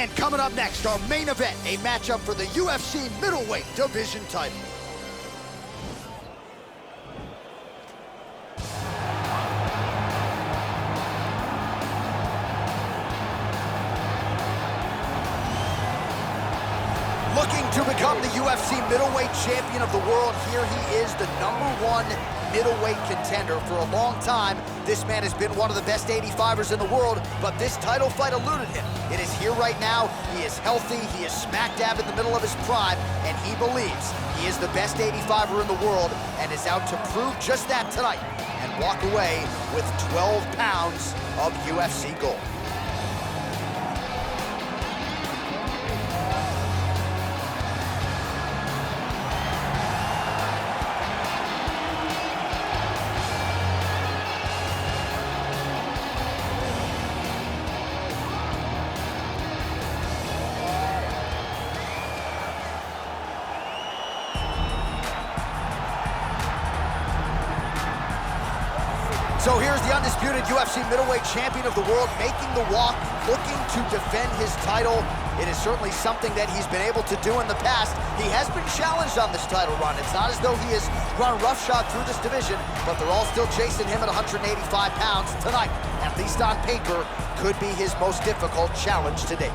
And coming up next, our main event, a matchup for the UFC middleweight division title. Looking to become the UFC middleweight champion of the world, here he is, the #1 middleweight contender. For a long time, this man has been one of the best 85ers in the world, but this title fight eluded him. It is here right now. He is healthy, he is smack dab in the middle of his prime, and he believes he is the best 85er in the world and is out to prove just that tonight and walk away with 12 pounds of UFC gold. So here's the undisputed UFC middleweight champion of the world making the walk, looking to defend his title. It is certainly something that he's been able to do in the past. He has been challenged on this title run. It's not as though he has run roughshod through this division, but they're all still chasing him at 185 pounds tonight. At least on paper, could be his most difficult challenge to date.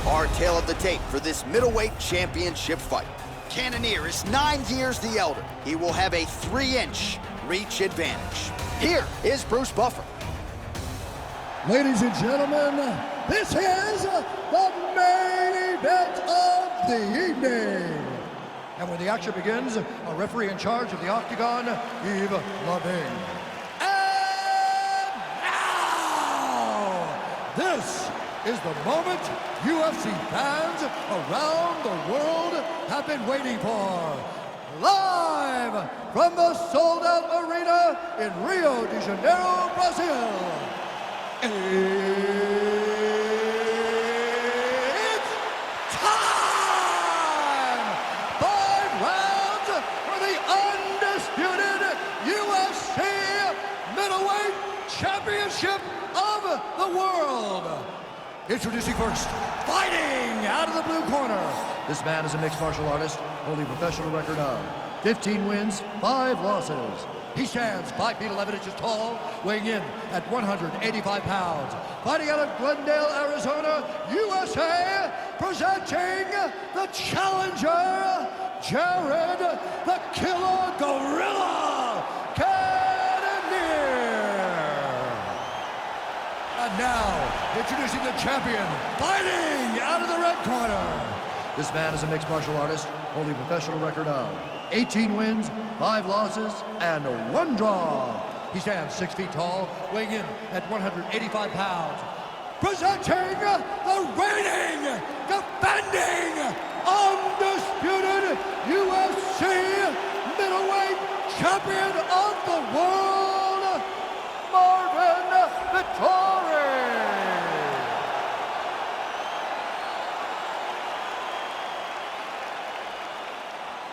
Our tale of the tape for this middleweight championship fight. 캐nonior is 9 years the elder. He will have a 3-inch reach advantage. Here is Bruce Buffer. Ladies and gentlemen, this is the main event of the evening. And when the action begins, a referee in charge of the Octagon, Yves Lavigne. And now, this is the moment UFC fans around the world have been waiting for. Live from the sold-out arena in Rio de Janeiro, Brazil. It's time! 5 rounds for the undisputed UFC middleweight championship of the world. Introducing first, fighting out of the blue corner. This man is a mixed martial artist, holding a professional record of 15 wins, 5 losses. He stands 5 feet 11 inches tall, weighing in at 185 pounds. Fighting out of Glendale, Arizona, USA, presenting the challenger, Jared the Killer Gorilla 캐노니어. And now, introducing the champion, fighting out of the red corner. This man is a mixed martial artist, holding a professional record of 18 wins, 5 losses, and 1 draw. He stands 6 feet tall, weighing in at 185 pounds. Presenting the reigning, defending, undisputed UFC middleweight champion of the world, Marvin Vettori.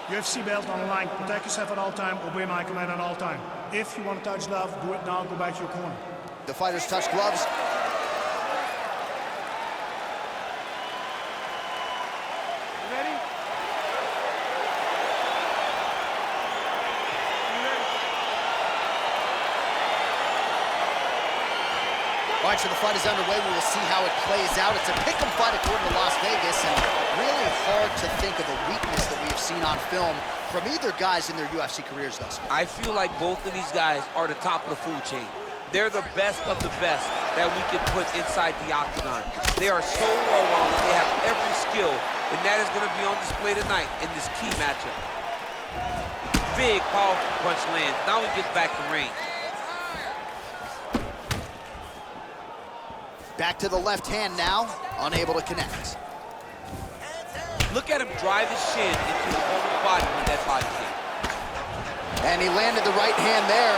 UFC belt on the line. Protect yourself at all time. Obey my command at all time. If you want to touch glove, do it now. Go back to your corner. The fighters touch gloves. You ready? All right, so the fight is underway. We will see how it plays out. It's a pick'em fight according to Las Vegas, and really hard to think of a weakness that we have seen on film from either guys in their UFC careers thus far. I feel like both of these guys are the top of the food chain. They're the best of the best that we can put inside the octagon. They are so well-rounded. They have every skill, and that is going to be on display tonight in this key matchup. Big, powerful punch lands. Now he gets back to range. Back to the left hand now, unable to connect. Look at him drive his shin into his opponent's body with that body kick. And he landed the right hand there.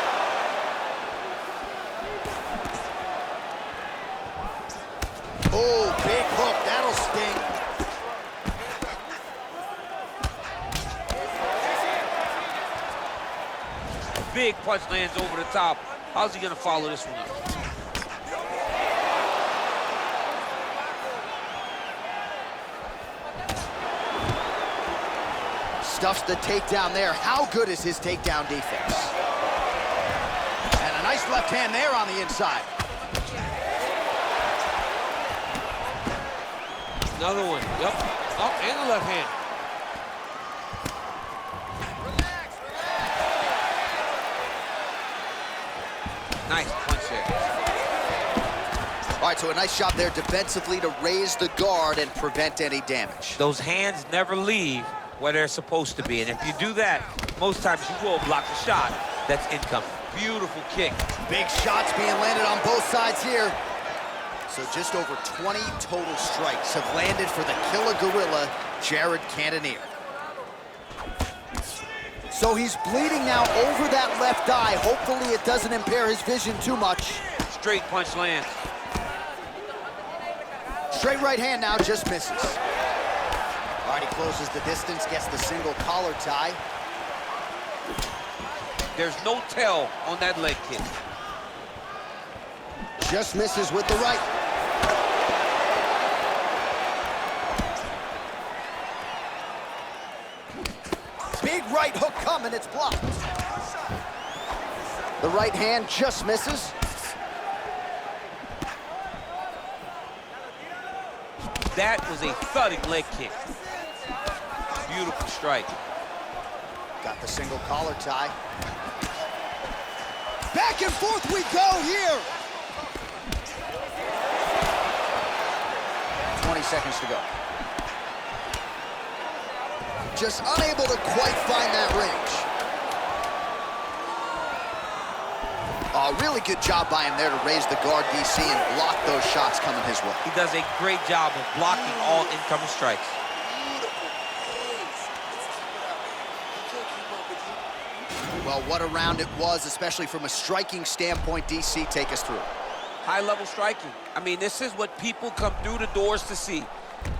ding. Big punch lands over the top. How's he gonna follow this one up? Stuffs the takedown there. How good is his takedown defense? And a nice left hand there on the inside. Another one. Yep. Oh, and the left hand. Nice punch there. All right, so a nice job there defensively to raise the guard and prevent any damage. Those hands never leave where they're supposed to be. And if you do that, most times you will block a shot that's incoming. Beautiful kick. Big shots being landed on both sides here. So just over 20 total strikes have landed for the killer gorilla, Jared Cannonier. So he's bleeding now over that left eye. Hopefully it doesn't impair his vision too much. Straight punch lands. Straight right hand now, just misses. All right, he closes the distance, gets the single collar tie. There's no tell on that leg kick. Just misses with the right. Big right hook coming, it's blocked. The right hand just misses. That was a thudding leg kick. Beautiful strike. Got the single collar tie. Back and forth we go here. 20 seconds to go. Just unable to quite find that range. Really good job by him there to raise the guard, DC, and block those shots coming his way. He does a great job of blocking all incoming strikes. Well, what a round it was, especially from a striking standpoint. DC, take us through. High-level striking. I mean, this is what people come through the doors to see.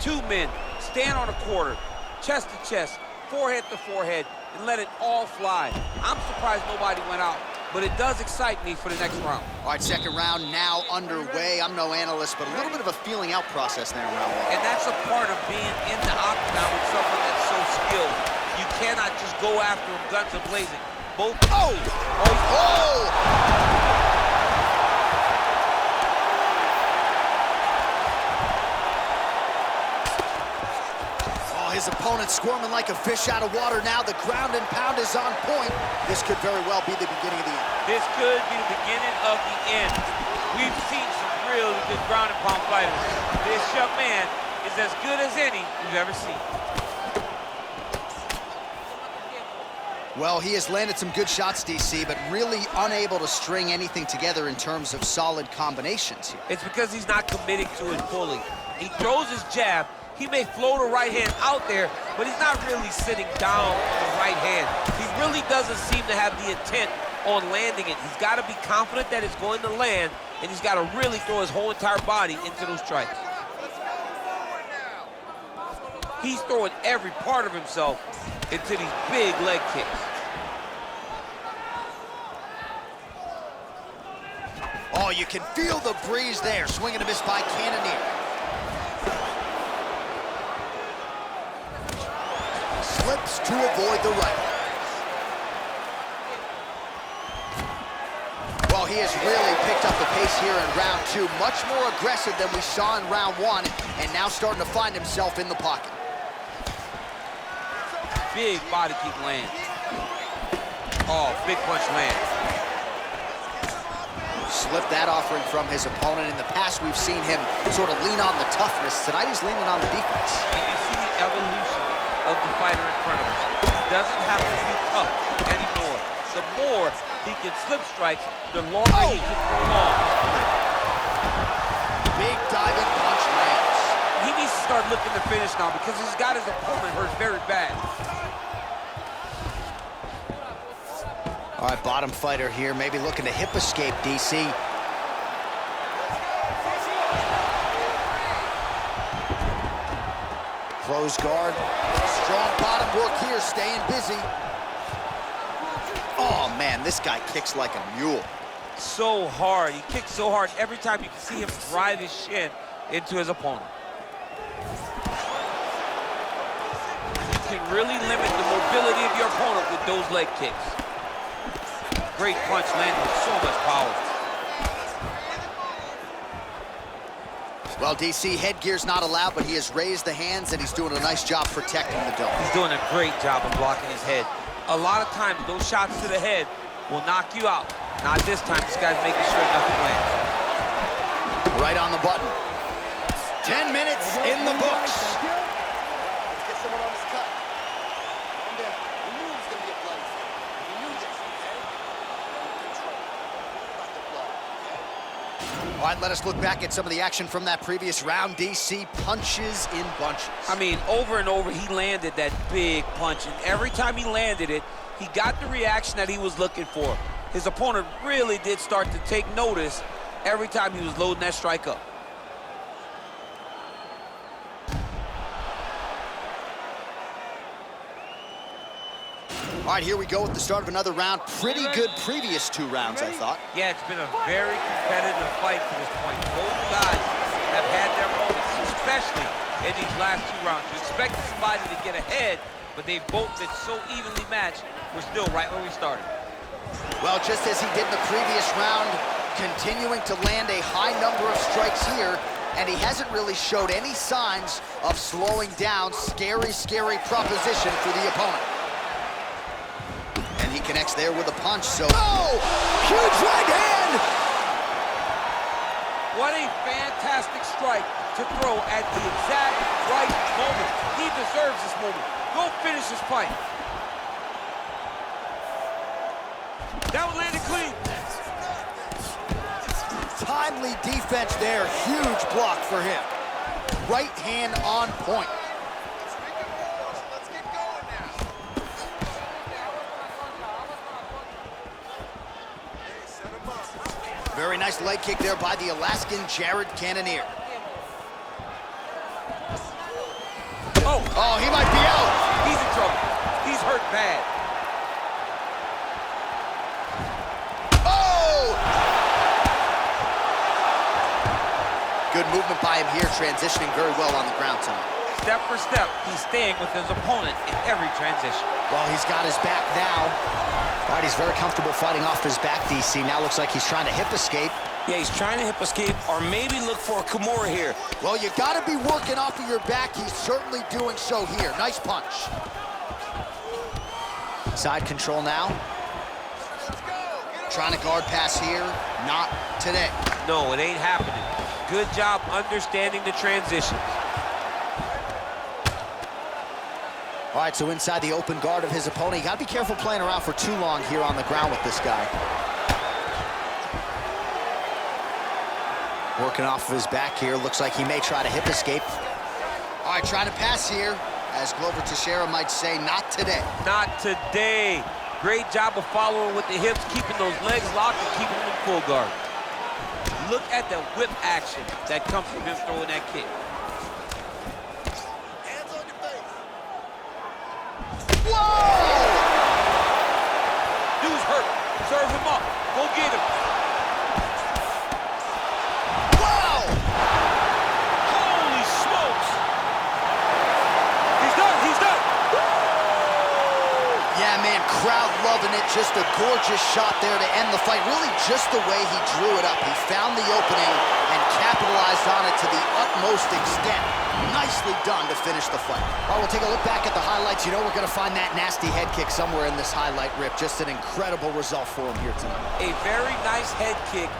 Two men stand on a quarter, chest to chest, forehead to forehead, and let it all fly. I'm surprised nobody went out, but it does excite me for the next round. All right, second round now underway. I'm no analyst, but a little bit of a feeling out process there in round one. And that's a part of being in the octagon with someone that's so skilled. You cannot just go after him guns a-blazing. Both. Oh! His opponent squirming like a fish out of water now. The ground and pound is on point. This could very well be the beginning of the end. This could be the beginning of the end. We've seen some really good ground and pound fighters. This young man is as good as any we've ever seen. Well, he has landed some good shots, DC, but really unable to string anything together in terms of solid combinations here. It's because he's not committing to it fully. He throws his jab. He may float a right hand out there, but he's not really sitting down on the right hand. He really doesn't seem to have the intent on landing it. He's got to be confident that it's going to land, and he's got to really throw his whole entire body into those strikes. He's throwing every part of himself into these big leg kicks. Oh, you can feel the breeze there. Swing and a miss by Cannonier. Slips to avoid the right. Well, he has really picked up the pace here in round two. Much more aggressive than we saw in round one, and now starting to find himself in the pocket. Big body kick lands. Oh, big punch lands. Slipped that offering from his opponent. In the past, we've seen him sort of lean on the toughness. Tonight, he's leaning on the defense. And you see the evolution of the fighter in front of him. He doesn't have to be tough anymore. The more he can slip strikes, the longer he can prolong. Big diving punch lands. He needs to start looking to finish now because he's got his opponent hurt very bad. All right, bottom fighter here, maybe looking to hip escape, DC. Close guard. Strong bottom work here, staying busy. Oh, man, this guy kicks like a mule. So hard. He kicks so hard. Every time you can see him drive his shin into his opponent. You can really limit the mobility of your opponent with those leg kicks. Great punch landed with so much power. Well, DC, headgear's not allowed, but he has raised the hands, and he's doing a nice job protecting the dome. He's doing a great job of blocking his head. A lot of times, those shots to the head will knock you out. Not this time. This guy's making sure nothing lands. Right on the button. 10 minutes in the books. Let's get someone on his cut. Calm down. We knew he was going to get bloody. We knew this, okay? Control. About the blood, okay? All right, let us look back at some of the action from that previous round. DC punches in bunches. I mean, over and over, he landed that big punch. And every time he landed it, he got the reaction that he was looking for. His opponent really did start to take notice every time he was loading that strike up. All right, here we go with the start of another round. Pretty good previous two rounds, I thought. Yeah, it's been a very competitive fight to this point. Both guys have had their moments, especially in these last two rounds. You expected somebody to get ahead, but they've both been so evenly matched. We're still right where we started. Well, just as he did in the previous round, continuing to land a high number of strikes here, and he hasn't really showed any signs of slowing down. Scary, scary proposition for the opponent. And he connects there with a punch, so... Oh! Huge right hand! What a fantastic strike to throw at the exact right moment. He deserves this moment. Go finish his fight. That was landed clean. Timely defense there. Huge block for him. Right hand on point. Very nice leg kick there by the Alaskan Jared Cannonier. Oh, he might be out. He's in trouble. He's hurt bad. Oh! Good movement by him here, transitioning very well on the ground tonight. Step for step, he's staying with his opponent in every transition. Well, he's got his back now. All right, he's very comfortable fighting off his back, DC. Now looks like he's trying to hip escape. Yeah, he's trying to hip escape or maybe look for a Kimura here. Well, you got to be working off of your back. He's certainly doing so here. Nice punch. Side control now. Trying to guard pass here. Not today. No, it ain't happening. Good job understanding the transitions. All right, so inside the open guard of his opponent. You got to be careful playing around for too long here on the ground with this guy. Working off of his back here. Looks like he may try to hip escape. All right, trying to pass here. As Glover Teixeira might say, not today. Not today. Great job of following with the hips, keeping those legs locked and keeping them in full guard. Look at the whip action that comes from him throwing that kick. Hands on your face. Whoa! Dude's hurt. Serve him up. Go get him. Wow! Holy smokes. He's done. He's done. Yeah, man, crowd loving it. Just a gorgeous shot there to end the fight. Really just the way he drew it up. He found the opening and capitalized on it to the utmost extent. Nicely done to finish the fight. All right, we'll take a look back at the highlights. You know we're going to find that nasty head kick somewhere in this highlight rip. Just an incredible result for him here tonight. A very nice head kick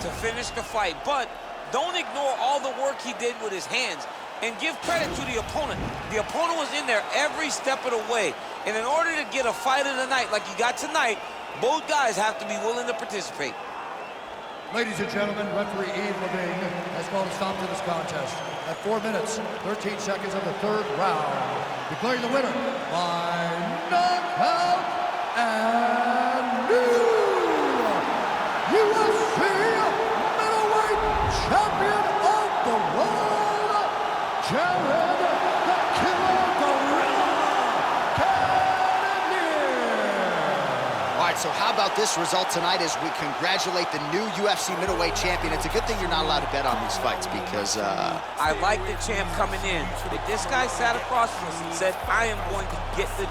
to finish the fight, but don't ignore all the work he did with his hands and give credit to the opponent. The opponent was in there every step of the way, and in order to get a fight of the night like you got tonight, both guys have to be willing to participate. Ladies and gentlemen, referee Ian Levine has called a stop to this contest at 4 minutes, 13 seconds of the third round, declaring the winner by knockout and new UFC middleweight champion of the world, Jared the Killer so how about this result tonight as we congratulate the new UFC middleweight champion? It's a good thing you're not allowed to bet on these fights because... I like the champ coming in. If this guy sat across from us and said, I am going to get the